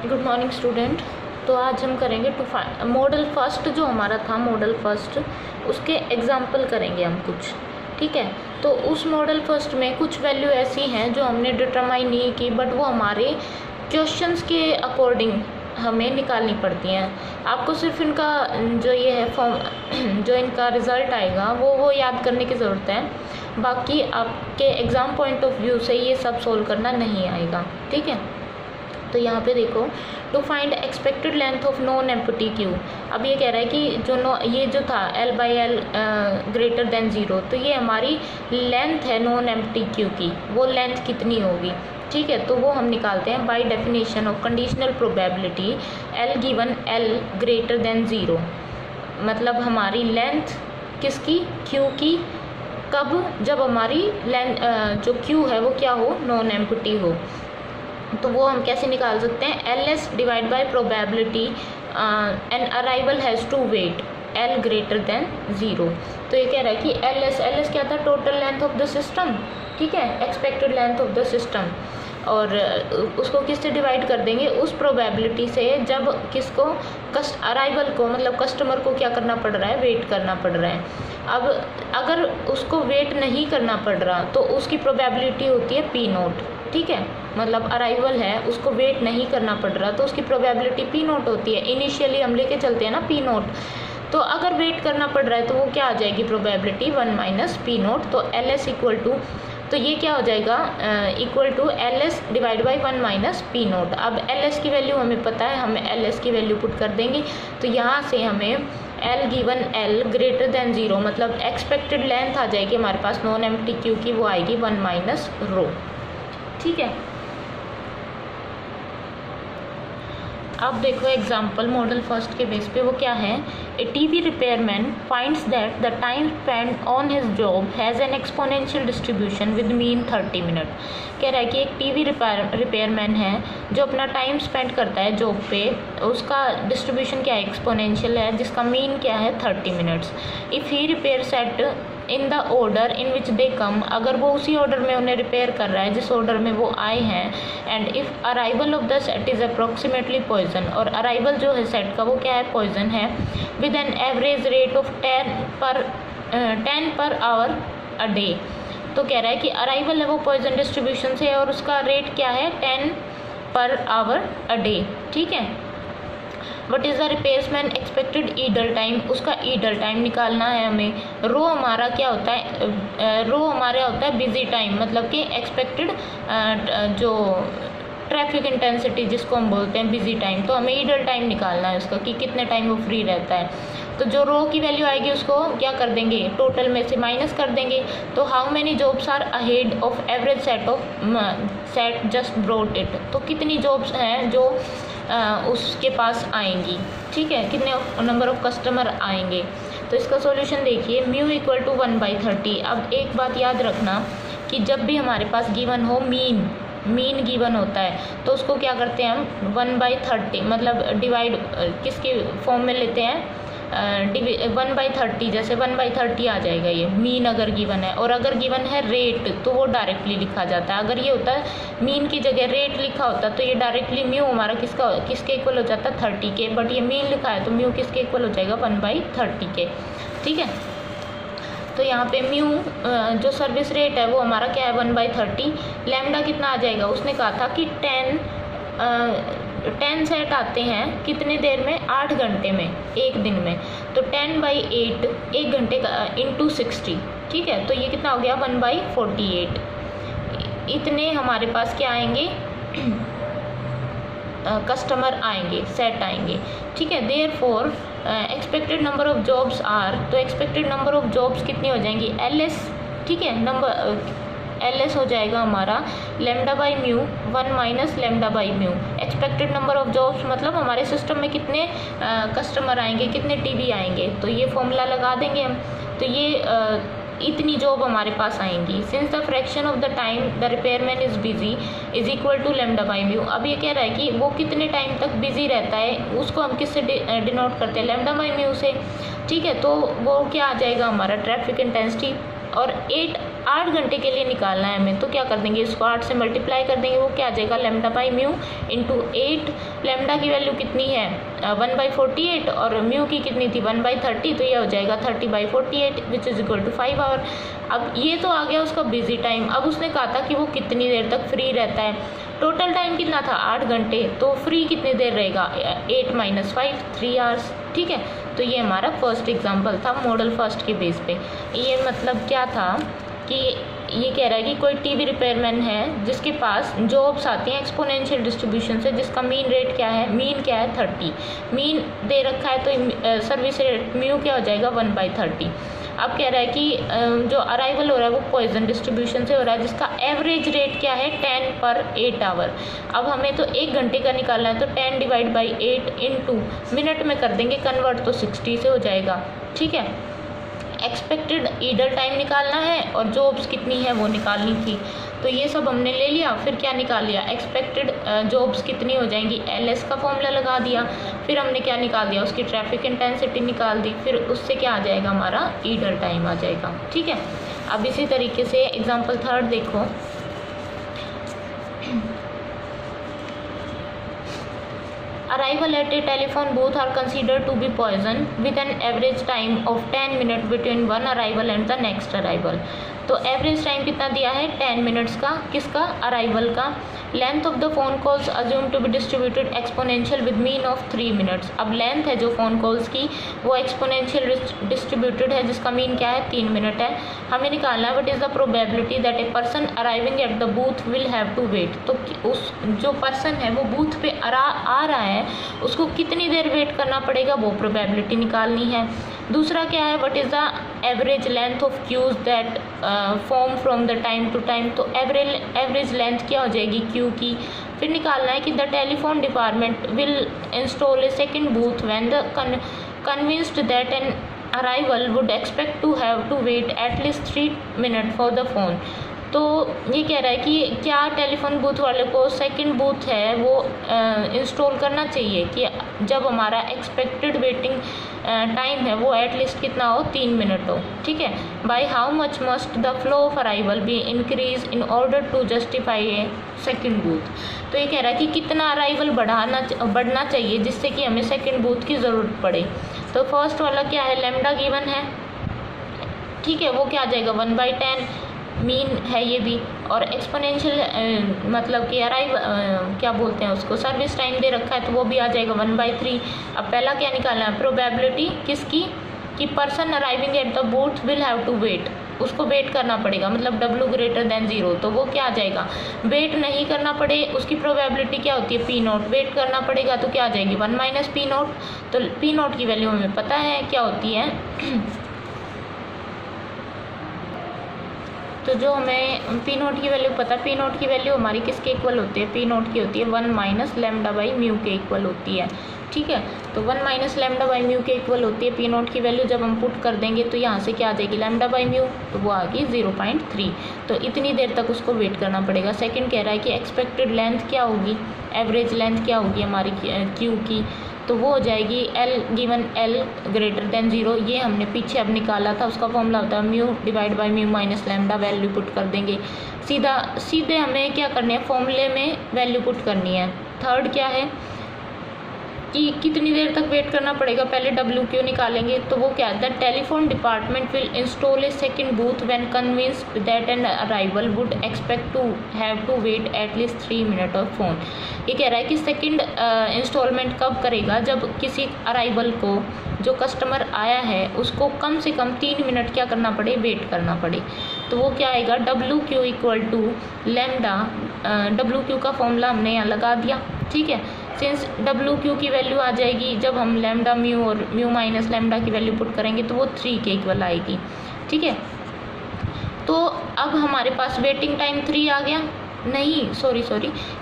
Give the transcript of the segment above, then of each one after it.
Good morning student. तो आज हम करेंगे मॉडल फर्स्ट जो हमारा था, मॉडल फर्स्ट उसके एग्जाम्पल करेंगे हम कुछ। ठीक है, तो उस मॉडल फर्स्ट में कुछ वैल्यू ऐसी हैं जो हमने डिटरमाइन नहीं की, बट वो हमारे क्वेश्चंस के अकॉर्डिंग हमें निकालनी पड़ती हैं। आपको सिर्फ इनका जो ये है फॉर्म जो इनका रिज़ल्ट आएगा वो याद करने की ज़रूरत है, बाकी आपके एग्ज़ाम पॉइंट ऑफ व्यू से ये सब सोल्व करना नहीं आएगा। ठीक है, तो यहाँ पे देखो, to find expected length of non empty queue. अब ये कह रहा है कि ये जो था L/L ग्रेटर देन 0, तो ये हमारी लेंथ है नॉन एम्प्टी क्यू की, वो लेंथ कितनी होगी। ठीक है, तो वो हम निकालते हैं by definition of conditional probability L given L greater than 0। मतलब हमारी लेंथ किसकी, क्यू की, कब, जब हमारी लेंथ जो क्यू है वो क्या हो, नॉन एम्प्टी हो। तो वो हम कैसे निकाल सकते हैं, LS divide by probability an arrival has to wait L greater than 0। तो ये कह रहा है कि LS क्या था, total length of the system. ठीक है, expected length of the system, और उसको किससे डिवाइड कर देंगे, उस प्रोबेबिलिटी से जब किसको, अराइवल को, मतलब कस्टमर को क्या करना पड़ रहा है, वेट करना पड़ रहा है। अब अगर उसको वेट नहीं करना पड़ रहा तो उसकी प्रोबेबिलिटी होती है P0। ठीक है, मतलब अराइवल है, उसको वेट नहीं करना पड़ रहा तो उसकी प्रोबेबिलिटी P0 होती है। इनिशियली हम लेके चलते हैं ना P0, तो अगर वेट करना पड़ रहा है तो वो क्या आ जाएगी, प्रोबेबिलिटी 1 माइनस P0। तो LS इक्वल टू, तो ये क्या हो जाएगा, equal to LS divide by 1 minus P0। अब LS की वैल्यू हमें पता है, हम LS की वैल्यू पुट कर देंगे। तो यहाँ से हमें L given L greater than 0, मतलब एक्सपेक्टेड लेंथ आ जाएगी हमारे पास नॉन एम्प्टी क्यू की, वो आएगी 1 माइनस रो। ठीक है, अब देखो एग्जाम्पल मॉडल फर्स्ट के बेस पे वो क्या है। A TV repairman finds that the time spend on his job has an exponential distribution with mean 30 minute. कह रहा है कि एक टीवी रिपेयरमैन है जो अपना टाइम स्पेंड करता है जॉब पे, उसका डिस्ट्रीब्यूशन क्या है, एक्सपोनेंशियल है, जिसका मीन क्या है 30 minutes. If he repair set in the order in which they come, अगर वो उसी ऑर्डर में उन्हें रिपेयर कर रहा है जिस ऑर्डर में वो आए हैं। And if arrival of the set is approximately Poisson, और अराइवल जो है सेट का वो क्या है, पॉइजन है, with an average rate of 10 per our a day. तो कह रहा है कि अराइवल है वो पॉइजन डिस्ट्रीब्यूशन से, और उसका रेट क्या है 10 पर आवर अ डे। ठीक है, what is the repairsman expected idle time, उसका ईडल टाइम निकालना है हमें। रो हमारा क्या होता है, रो हमारा होता है बिजी टाइम, मतलब कि एक्सपेक्टेड जो ट्रैफिक इंटेंसिटी जिसको हम बोलते हैं बिजी टाइम। तो हमें ईडल टाइम निकालना है उसका कि कितने टाइम वो फ्री रहता है। तो जो रो की वैल्यू आएगी उसको क्या कर देंगे, टोटल में से माइनस कर देंगे। तो how many jobs are ahead of average set just brought it, तो कितनी जॉब्स हैं जो उसके पास आएंगी। ठीक है, कितने नंबर ऑफ कस्टमर आएंगे। तो इसका सॉल्यूशन देखिए, म्यू इक्वल टू 1/30। अब एक बात याद रखना कि जब भी हमारे पास गिवन हो मीन गिवन होता है तो उसको क्या करते हैं हम 1/30, मतलब डिवाइड किसके फॉर्म में लेते हैं, 1/30, जैसे 1/30 आ जाएगा ये मीन अगर गिवन है। और अगर गिवन है रेट तो वो डायरेक्टली लिखा जाता है। अगर ये होता है मीन की जगह रेट लिखा होता तो ये डायरेक्टली म्यू हमारा किसके इक्वल हो जाता, 30 के, बट ये मीन लिखा है तो म्यू किसके इक्वल हो जाएगा, 1/30 के। ठीक है, तो यहाँ पे म्यू जो सर्विस रेट है वो हमारा क्या है 1/30। लैम्डा कितना आ जाएगा, उसने कहा था कि 10 सेट आते हैं कितने देर में, 8 घंटे में, एक दिन में। तो 10/8 एक घंटे का इंटू 60। ठीक है, तो ये कितना हो गया 1/48। इतने हमारे पास क्या आएंगे, कस्टमर आएंगे, सेट आएंगे। ठीक है, therefore expected number of jobs are, तो एक्सपेक्टेड नंबर ऑफ जॉब्स कितनी हो जाएंगी, LS। ठीक है, LS हो जाएगा हमारा lambda by mu 1 minus lambda by mu. Expected number of jobs मतलब हमारे सिस्टम में कितने कस्टमर आएंगे, कितने टीवी आएंगे, तो ये फॉर्मूला लगा देंगे हम। तो ये इतनी जॉब हमारे पास आएंगी। Since the fraction of the time the repairman is busy is equal to lambda by mu. अब ये कह रहा है कि वो कितने टाइम तक बिजी रहता है, उसको हम किससे डिनोट करते हैं, लैम्डा बाई म्यू से। ठीक है, तो वो क्या आ जाएगा हमारा ट्रैफिक इंटेंसिटी, और 8 8 घंटे के लिए निकालना है हमें, तो क्या कर देंगे, इसको 8 से मल्टीप्लाई कर देंगे, वो क्या आ जाएगा lambda by mu into 8। Lambda की वैल्यू कितनी है 1/48 और म्यू की कितनी थी 1/30, तो ये हो जाएगा 30/48 which is equal to 5 hour. अब ये तो आ गया उसका बिजी टाइम। अब उसने कहा था कि वो कितनी देर तक फ्री रहता है, टोटल टाइम कितना था 8 घंटे, तो फ्री कितनी देर रहेगा 8 - 5 3 आवर्स। ठीक है, तो ये हमारा फर्स्ट एग्जांपल था मॉडल फर्स्ट के बेस पे। ये मतलब क्या था कि ये कह रहा है कि कोई टीवी रिपेयरमैन है जिसके पास जॉब्स आती हैं एक्सपोनेंशियल डिस्ट्रीब्यूशन से, जिसका मीन रेट क्या है, मीन क्या है 30, मीन दे रखा है तो सर्विस रेट म्यू क्या हो जाएगा 1/30। अब कह रहा है कि जो अराइवल हो रहा है वो पॉइजन डिस्ट्रीब्यूशन से हो रहा है, जिसका एवरेज रेट क्या है 10 पर 8 आवर। अब हमें तो 1 घंटे का निकालना है, तो 10 डिवाइड बाई 8 इंटू मिनट में कर देंगे कन्वर्ट, तो 60 से हो जाएगा। ठीक है, एक्सपेक्टेड ईडर टाइम निकालना है और जॉब्स कितनी है वो निकालनी थी, तो ये सब हमने ले लिया। फिर क्या निकाल लिया, एक्सपेक्टेड जॉब्स कितनी हो जाएंगी, LS का फॉर्मूला लगा दिया। फिर हमने क्या निकाल दिया, उसकी ट्रैफिक इंटेंसिटी निकाल दी, फिर उससे क्या आ जाएगा हमारा ईडर टाइम आ जाएगा। ठीक है, अब इसी तरीके से एग्जाम्पल थर्ड देखो। Arrival at a telephone booth are considered to be poison with an average time of 10 minutes between one arrival and the next arrival। तो एवरेज टाइम कितना दिया है 10 मिनट्स का, किसका, अराइवल का। Length of the phone calls assume to be distributed exponential with mean of 3 minutes. अब length है जो फ़ोन कॉल्स की वो एक्सपोनेंशियल डिस्ट्रीब्यूटेड है, जिसका मीन क्या है 3 मिनट है। हमें निकालना है what is the probability that a person arriving at the booth will have to wait. तो उस जो पर्सन है वो बूथ पे आ रहा है उसको कितनी देर वेट करना पड़ेगा, वो प्रोबेबिलिटी निकालनी है। दूसरा क्या है, what is the average length of queues that form from the time to time. तो एवरेज लेंथ क्या हो जाएगी क्यू की। फिर निकालना है कि the telephone department will install a second booth when the convinced that an arrival would expect to have to wait at least 3 minute for the phone. तो ये कह रहा है कि क्या टेलीफोन बूथ वाले को सेकंड बूथ है वो इंस्टॉल करना चाहिए कि जब हमारा एक्सपेक्टेड वेटिंग टाइम है वो एटलीस्ट कितना हो 3 मिनट हो। ठीक है, by how much must the flow of arrival be increase in order to justify a second booth. तो ये कह रहा है कि कितना अराइवल बढ़ना चाहिए जिससे कि हमें सेकंड बूथ की ज़रूरत पड़े। तो फर्स्ट वाला क्या है, लैम्डा गिवन है, ठीक है, वो क्या आ जाएगा 1/10 मीन है ये भी, और एक्सपोनेंशियल मतलब कि अराइव क्या बोलते हैं उसको, सर्विस टाइम दे रखा है तो वो भी आ जाएगा 1/3। अब पहला क्या निकालना है, प्रोबेबिलिटी किसकी, कि person arriving at the booth will have to wait, उसको वेट करना पड़ेगा, मतलब W > 0, तो वो क्या आ जाएगा, वेट नहीं करना पड़े उसकी प्रोबेबिलिटी क्या होती है P0, वेट करना पड़ेगा तो क्या आ जाएगी 1 - P0। तो P0 की वैल्यू हमें पता है क्या होती है तो जो हमें P0 की वैल्यू पता है, P0 की वैल्यू हमारी किसके इक्वल होती है, P0 की होती है 1 - लैम्डा बाई म्यू के इक्वल होती है। ठीक है, तो 1 - लैम्डा बाई म्यू के इक्वल होती है P0 की वैल्यू। जब हम पुट कर देंगे तो यहाँ से क्या आ जाएगी लैम्डा बाई म्यू, तो वो आ गई 0.3। तो इतनी देर तक उसको वेट करना पड़ेगा। सेकंड कह रहा है कि एक्सपेक्टेड लेंथ क्या होगी, एवरेज लेंथ क्या होगी हमारी क्यू की, तो वो हो जाएगी L गिवन L > 0। ये हमने पीछे अब निकाला था, उसका फॉर्मूला होता है mu divide by mu minus lambda. Value put कर देंगे, सीधे हमें क्या करनी है, फॉर्मूले में वैल्यू पुट करनी है। थर्ड क्या है कि कितनी देर तक वेट करना पड़ेगा, पहले WQ निकालेंगे, तो वो क्या है, the telephone department will install a second booth when convinced that an arrival would expect to have to wait at least 3 minute of phone. ये कह रहा है कि सेकेंड इंस्टॉलमेंट कब करेगा, जब किसी अराइवल को, जो कस्टमर आया है उसको कम से कम 3 मिनट क्या करना पड़े, वेट करना पड़े। तो वो क्या आएगा WQ = लैम्डा, WQ का फॉर्मूला हमने यहाँ लगा दिया। ठीक है, सिंस WQ की वैल्यू आ जाएगी, जब हम लैम्डा म्यू और म्यू माइनस लैम्डा की वैल्यू पुट करेंगे तो वो 3 के इक्वल आएगी। ठीक है, तो अब हमारे पास वेटिंग टाइम 3 आ गया, नहीं सॉरी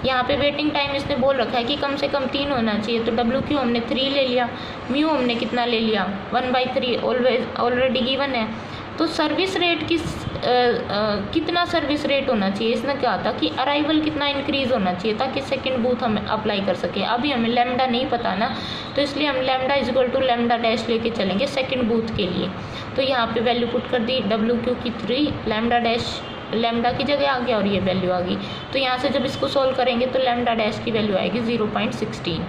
यहाँ पे वेटिंग टाइम इसने बोल रखा है कि कम से कम 3 होना चाहिए, तो WQ हमने 3 ले लिया, म्यू हमने कितना ले लिया 1/3 ऑलरेडी गिवन है। तो सर्विस रेट की कितना सर्विस रेट होना चाहिए, इसने कहा था कि अराइवल कितना इंक्रीज़ होना चाहिए ताकि सेकंड बूथ हम अप्लाई कर सके। अभी हमें लैम्डा नहीं पता ना, तो इसलिए हम lambda is equal to lambda dash लेके चलेंगे सेकंड बूथ के लिए। तो यहाँ पे वैल्यू पुट कर दी, WQ की 3, लैम्डा डैश लैम्डा की जगह आ गया और ये वैल्यू आ गई। तो यहाँ से जब इसको सॉल्व करेंगे तो लैम्डा डैश की वैल्यू आएगी 0.16।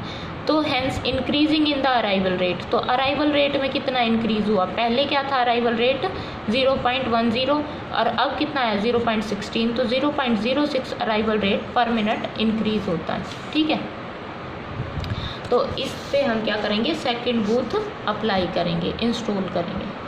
तो hence increasing in the arrival rate, तो अराइवल रेट में कितना इंक्रीज हुआ, पहले क्या था अराइवल रेट 0.10 और अब कितना है 0.16, तो 0.06 अराइवल रेट पर मिनट इंक्रीज होता है। ठीक है, तो इस पे हम क्या करेंगे, सेकंड बूथ अप्लाई करेंगे, इंस्टॉल करेंगे।